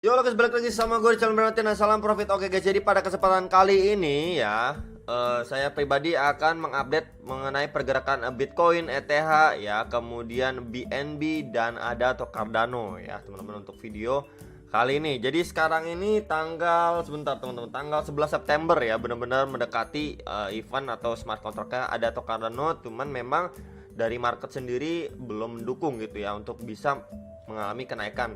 Yo lo guys, balik lagi sama gue di channel Bernardin. Salam profit. Oke guys, jadi pada kesempatan kali ini ya, saya pribadi akan mengupdate mengenai pergerakan Bitcoin, ETH ya, kemudian BNB dan ada atau Cardano ya teman-teman untuk video kali ini. Jadi sekarang ini tanggal 11 September ya, benar-benar mendekati event atau smart contractnya ada atau Cardano. Cuman memang dari market sendiri belum mendukung gitu ya untuk bisa mengalami kenaikan.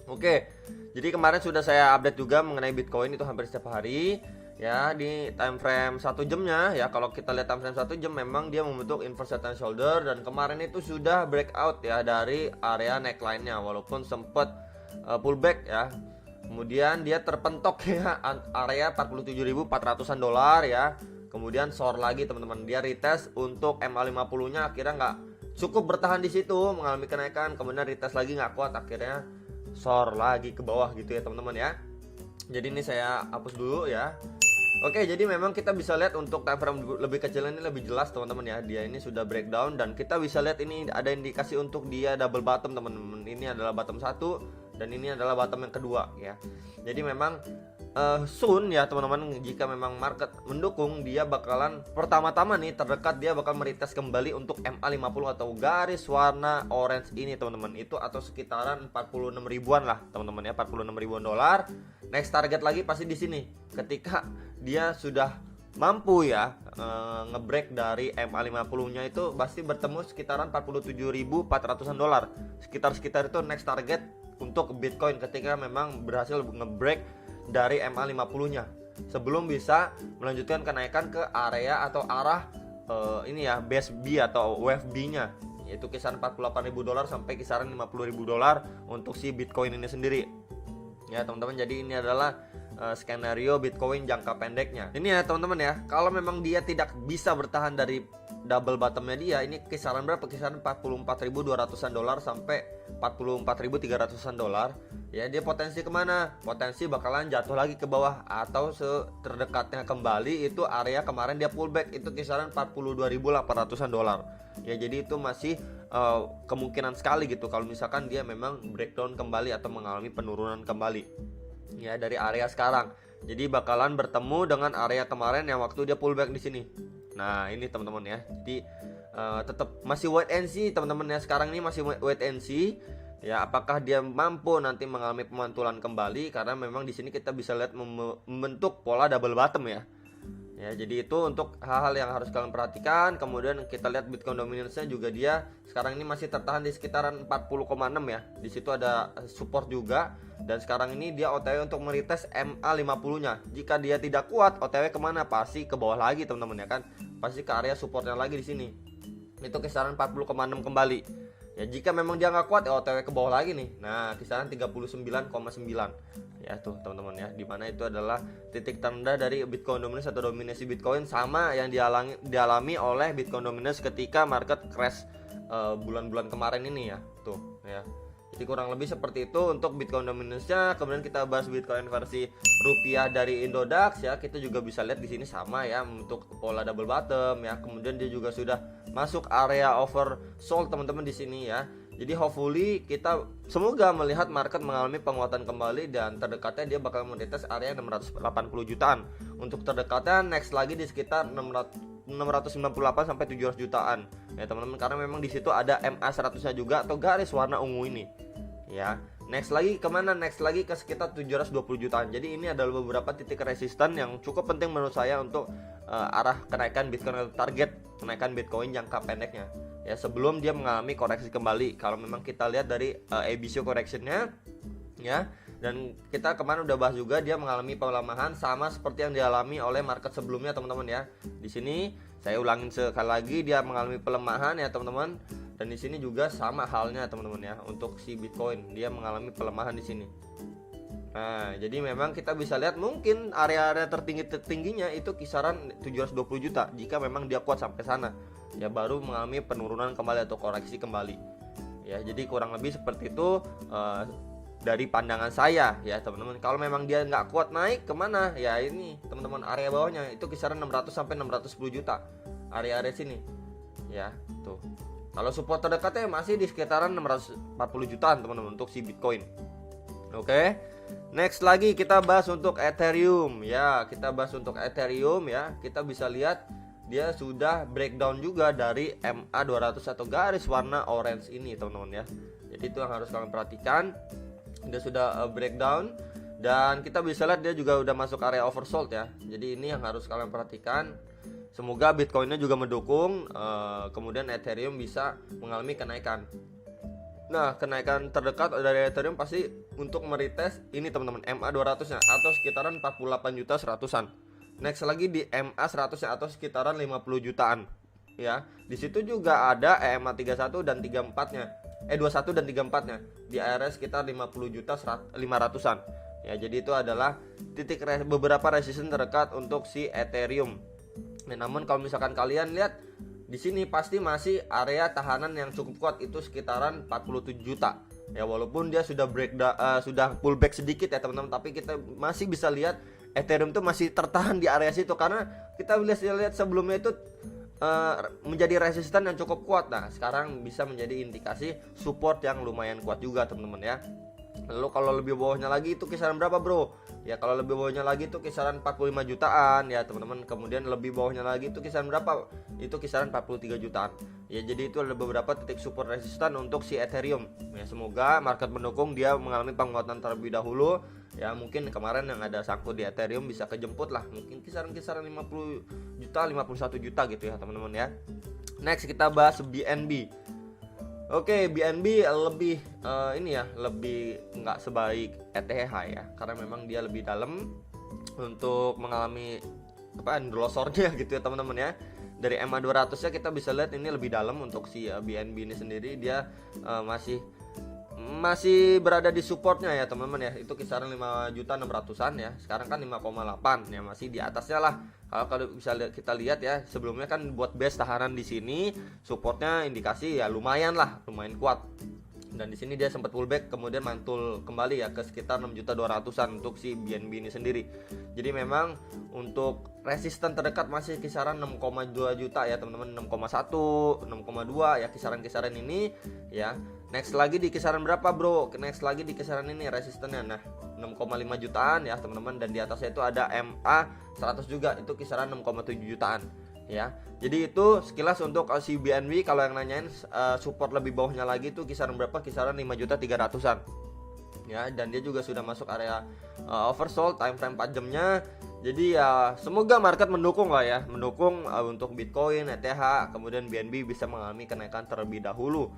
Oke, jadi kemarin sudah saya update juga mengenai Bitcoin itu hampir setiap hari ya, di time frame 1 jamnya ya. Kalau kita lihat time frame 1 jam memang dia membentuk inverse head and shoulder, dan kemarin itu sudah breakout ya dari area neckline-nya walaupun sempat pullback ya. Kemudian dia terpentok ya area 47.400-an dolar ya. Kemudian soar lagi teman-teman, dia retest untuk MA50-nya akhirnya nggak cukup bertahan di situ mengalami kenaikan, kemudian retest lagi nggak kuat, akhirnya soar lagi ke bawah gitu ya teman-teman ya. Jadi ini saya hapus dulu ya. Oke, jadi memang kita bisa lihat untuk time frame lebih kecil ini lebih jelas teman-teman ya. Dia ini sudah breakdown dan kita bisa lihat ini ada indikasi untuk dia double bottom teman-teman. Ini adalah bottom 1 dan ini adalah bottom yang kedua ya. Jadi memang soon ya teman-teman, jika memang market mendukung, dia bakalan pertama-tama nih terdekat dia bakal meretest kembali untuk MA50 atau garis warna orange ini teman-teman, itu atau sekitaran 46 ribuan lah teman-teman ya, 46 ribuan dolar. Next target lagi pasti di sini ketika dia sudah mampu ya ngebreak dari MA50 nya, itu pasti bertemu sekitaran 47.400-an dolar, sekitar itu next target untuk Bitcoin ketika memang berhasil ngebreak dari MA50 nya sebelum bisa melanjutkan kenaikan ke area atau arah ini ya, base B atau wave B nya, yaitu kisaran 48.000 dolar sampai kisaran 50.000 dolar untuk si Bitcoin ini sendiri ya teman-teman. Jadi ini adalah skenario Bitcoin jangka pendeknya ini ya teman-teman ya. Kalau memang dia tidak bisa bertahan dari double bottomnya dia, ini kisaran berapa, kisaran 44.200-an dolar sampai 44.300-an dolar ya, dia potensi kemana, potensi bakalan jatuh lagi ke bawah atau terdekatnya kembali itu area kemarin dia pullback, itu kisaran 42.800-an dolar ya. Jadi itu masih kemungkinan sekali gitu kalau misalkan dia memang breakdown kembali atau mengalami penurunan kembali ya dari area sekarang. Jadi bakalan bertemu dengan area kemarin yang waktu dia pullback di sini. Nah ini teman-teman ya, jadi tetap masih wait and see teman-teman ya. Sekarang ini masih wait and see ya, apakah dia mampu nanti mengalami pemantulan kembali, karena memang di sini kita bisa lihat membentuk pola double bottom ya. Ya, jadi itu untuk hal-hal yang harus kalian perhatikan. Kemudian kita lihat Bitcoin dominance-nya juga, dia sekarang ini masih tertahan di sekitaran 40,6 ya. Di situ ada support juga, dan sekarang ini dia OTW untuk meretest MA50-nya. Jika dia tidak kuat, OTW kemana? Pasti ke bawah lagi teman-teman ya kan. Pasti ke area supportnya lagi di sini. Itu kisaran 40,6 kembali. Ya jika memang dia nggak kuat, ya OTW ke bawah lagi nih. Nah kisaran 39,9 ya tuh teman-teman ya, dimana itu adalah titik terendah dari Bitcoin dominance atau dominasi Bitcoin, sama yang dialami oleh Bitcoin dominance ketika market crash bulan-bulan kemarin ini ya tuh ya. Jadi kurang lebih seperti itu untuk Bitcoin dominance-nya. Kemudian kita bahas Bitcoin versi rupiah dari Indodax ya. Kita juga bisa lihat di sini sama ya, untuk pola double bottom ya. Kemudian dia juga sudah masuk area oversold teman-teman di sini ya. Jadi hopefully kita semoga melihat market mengalami penguatan kembali, dan terdekatnya dia bakal meretest area 680 jutaan. Untuk terdekatnya next lagi di sekitar 698 sampai 700 jutaan ya teman-teman, karena memang di situ ada MA100-nya juga atau garis warna ungu ini ya. Next lagi kemana? Next lagi ke sekitar 720 jutaan. Jadi ini adalah beberapa titik resisten yang cukup penting menurut saya untuk arah kenaikan Bitcoin atau target kenaikan Bitcoin jangka pendeknya ya, sebelum dia mengalami koreksi kembali. Kalau memang kita lihat dari ABC correctionnya ya, dan kita kemarin udah bahas juga dia mengalami pelemahan sama seperti yang dialami oleh market sebelumnya teman-teman ya. Di sini saya ulangin sekali lagi, dia mengalami pelemahan ya teman-teman, dan di sini juga sama halnya teman-teman ya, untuk si Bitcoin dia mengalami pelemahan di sini. Nah, jadi memang kita bisa lihat mungkin area-area tertingginya itu kisaran 720 juta jika memang dia kuat sampai sana. Ya baru mengalami penurunan kembali atau koreksi kembali. Ya, jadi kurang lebih seperti itu dari pandangan saya ya teman-teman. Kalau memang dia nggak kuat naik kemana ya, ini teman-teman area bawahnya itu kisaran 600 sampai 610 juta, area-area sini ya tuh. Kalau support terdekatnya masih di sekitaran 640 jutaan teman-teman untuk si Bitcoin. Oke. Next lagi kita bahas untuk Ethereum ya. Kita bahas untuk Ethereum ya. Kita bisa lihat dia sudah breakdown juga dari MA200 atau garis warna orange ini teman-teman ya. Jadi itu yang harus kalian perhatikan. Dia sudah breakdown dan kita bisa lihat dia juga udah masuk area oversold ya. Jadi ini yang harus kalian perhatikan. Semoga Bitcoinnya juga mendukung, kemudian Ethereum bisa mengalami kenaikan. Nah, kenaikan terdekat dari Ethereum pasti untuk meretest ini teman-teman, MA200 nya atau sekitaran 48 juta 100-an. Next lagi di MA100 nya atau sekitaran 50 jutaan. Ya, di situ juga ada EMA31 dan 34-nya. 21 dan 34-nya. Di area sekitar 50 juta 500-an. Ya, jadi itu adalah titik beberapa resistance terdekat untuk si Ethereum. Nah, namun kalau misalkan kalian lihat di sini pasti masih area tahanan yang cukup kuat, itu sekitaran 47 juta. Ya, walaupun dia sudah sudah pullback sedikit ya teman-teman, tapi kita masih bisa lihat Ethereum itu masih tertahan di area situ karena kita lihat sebelumnya itu menjadi resisten yang cukup kuat. Nah, sekarang bisa menjadi indikasi support yang lumayan kuat juga teman-teman ya. Lalu kalau lebih bawahnya lagi itu kisaran berapa bro? Ya kalau lebih bawahnya lagi itu kisaran 45 jutaan ya teman-teman. Kemudian lebih bawahnya lagi itu kisaran berapa? Itu kisaran 43 jutaan. Ya jadi itu ada beberapa titik support resistan untuk si Ethereum. Ya semoga market mendukung dia mengalami penguatan terlebih dahulu. Ya mungkin kemarin yang ada sangkut di Ethereum bisa kejemput lah. Mungkin kisaran-kisaran 50 juta, 51 juta gitu ya teman-teman ya. Next kita bahas BNB. Oke, BNB lebih ini ya, lebih nggak sebaik ETH ya, karena memang dia lebih dalam untuk mengalami endorsornya gitu ya teman-teman ya. Dari MA200 ya kita bisa lihat ini lebih dalam untuk si BNB ini sendiri, dia masih berada di supportnya ya teman-teman ya, itu kisaran 5.600-an ya. Sekarang kan 5,8 ya, masih di atasnya lah. Kalau bisa kita lihat ya, sebelumnya kan buat base tahanan di sini, supportnya indikasi ya lumayan kuat. Dan di sini dia sempat pullback kemudian mantul kembali ya ke sekitar 6.200-an untuk si BNB ini sendiri. Jadi memang untuk resisten terdekat masih kisaran 6,2 juta ya teman-teman, 6,1, 6,2 ya kisaran-kisaran ini ya. Next lagi di kisaran berapa bro? Next lagi di kisaran ini resistennya. Nah 6,5 jutaan ya teman-teman, dan di atasnya itu ada MA100 juga, itu kisaran 6,7 jutaan ya. Jadi itu sekilas untuk si BNB. Kalau yang nanyain support lebih bawahnya lagi itu kisaran berapa? Kisaran 5.300-an ya, dan dia juga sudah masuk area oversold time frame 4 jamnya. Jadi ya semoga market mendukung lah ya, mendukung untuk Bitcoin, ETH, kemudian BNB bisa mengalami kenaikan terlebih dahulu.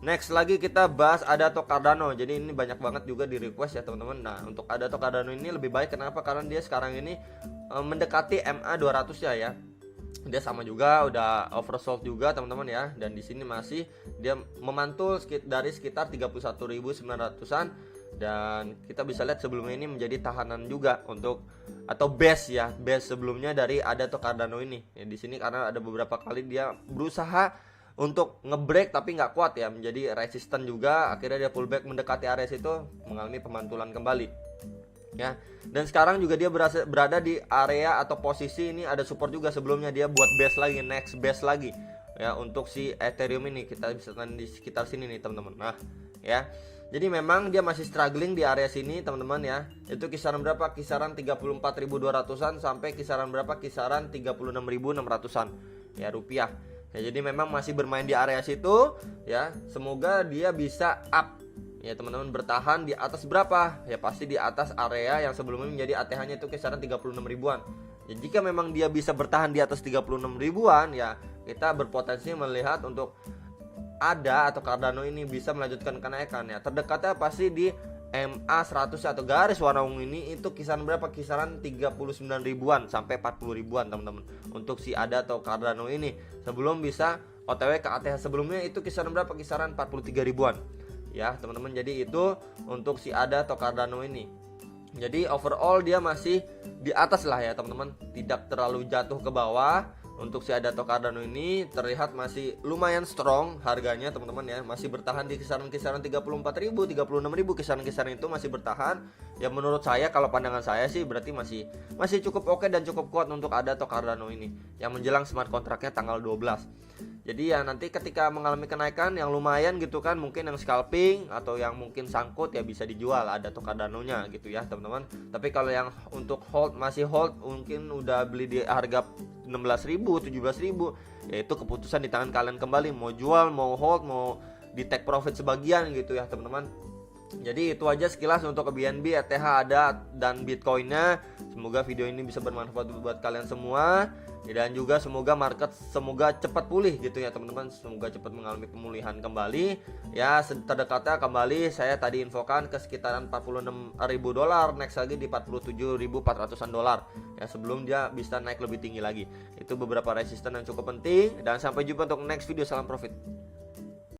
Next lagi kita bahas ADA atau Cardano. Jadi ini banyak banget juga di request ya teman-teman. Nah untuk ADA atau Cardano ini lebih baik, kenapa? Karena dia sekarang ini mendekati MA200 ya. Dia sama juga udah oversold juga teman-teman ya, dan di sini masih dia memantul dari sekitar 31.900-an, dan kita bisa lihat sebelumnya ini menjadi tahanan juga untuk atau base ya, base sebelumnya dari ADA atau Cardano ini. Ya, di sini karena ada beberapa kali dia berusaha untuk ngebreak tapi nggak kuat ya, menjadi resisten juga, akhirnya dia pullback mendekati area situ, mengalami pemantulan kembali ya. Dan sekarang juga dia berada di area atau posisi ini ada support juga, sebelumnya dia buat base lagi, next base lagi ya untuk si Ethereum ini. Kita bisa lihat di sekitar sini nih teman-teman. Nah ya, jadi memang dia masih struggling di area sini teman-teman ya. Itu kisaran berapa? Kisaran 34.200-an sampai kisaran berapa? Kisaran 36.600-an ya rupiah. Ya, jadi memang masih bermain di area situ ya. Semoga dia bisa up ya teman-teman, bertahan di atas berapa? Ya pasti di atas area yang sebelumnya menjadi ATH-nya itu kisaran 36 ribuan. Ya jika memang dia bisa bertahan di atas 36 ribuan ya, kita berpotensi melihat untuk ADA atau Cardano ini bisa melanjutkan kenaikan ya. Terdekatnya pasti di MA100 atau garis warna ungu ini, itu kisaran berapa? Kisaran 39 ribuan sampai 40 ribuan teman-teman untuk si ADA atau Cardano ini, sebelum bisa OTW ke ATH sebelumnya itu kisaran berapa? Kisaran 43 ribuan ya teman-teman. Jadi itu untuk si ADA atau Cardano ini. Jadi overall dia masih di atas lah ya teman-teman, tidak terlalu jatuh ke bawah. Untuk si ADA atau Cardano ini terlihat masih lumayan strong harganya teman-teman ya, masih bertahan di kisaran-kisaran 34.000, 36.000, kisaran-kisaran itu masih bertahan. Ya menurut saya, kalau pandangan saya sih berarti masih cukup oke dan cukup kuat untuk ADA atau Cardano ini yang menjelang smart kontraknya tanggal 12. Jadi ya nanti ketika mengalami kenaikan yang lumayan gitu kan, mungkin yang scalping atau yang mungkin sangkut ya bisa dijual, ada Cardano-nya gitu ya teman-teman. Tapi kalau yang untuk hold, masih hold, mungkin udah beli di harga 16.000, 17.000, ya itu keputusan di tangan kalian kembali, mau jual, mau hold, mau di take profit sebagian gitu ya teman-teman. Jadi itu aja sekilas untuk BNB, ETH, ADA, dan Bitcoinnya. Semoga video ini bisa bermanfaat buat kalian semua. Dan juga semoga market cepat pulih gitu ya teman-teman. Semoga cepat mengalami pemulihan kembali. Ya terdekatnya kembali saya tadi infokan ke sekitaran $46.000. Next lagi di 47.400-an dolar. Ya sebelum dia bisa naik lebih tinggi lagi. Itu beberapa resisten yang cukup penting. Dan sampai jumpa untuk next video. Salam profit.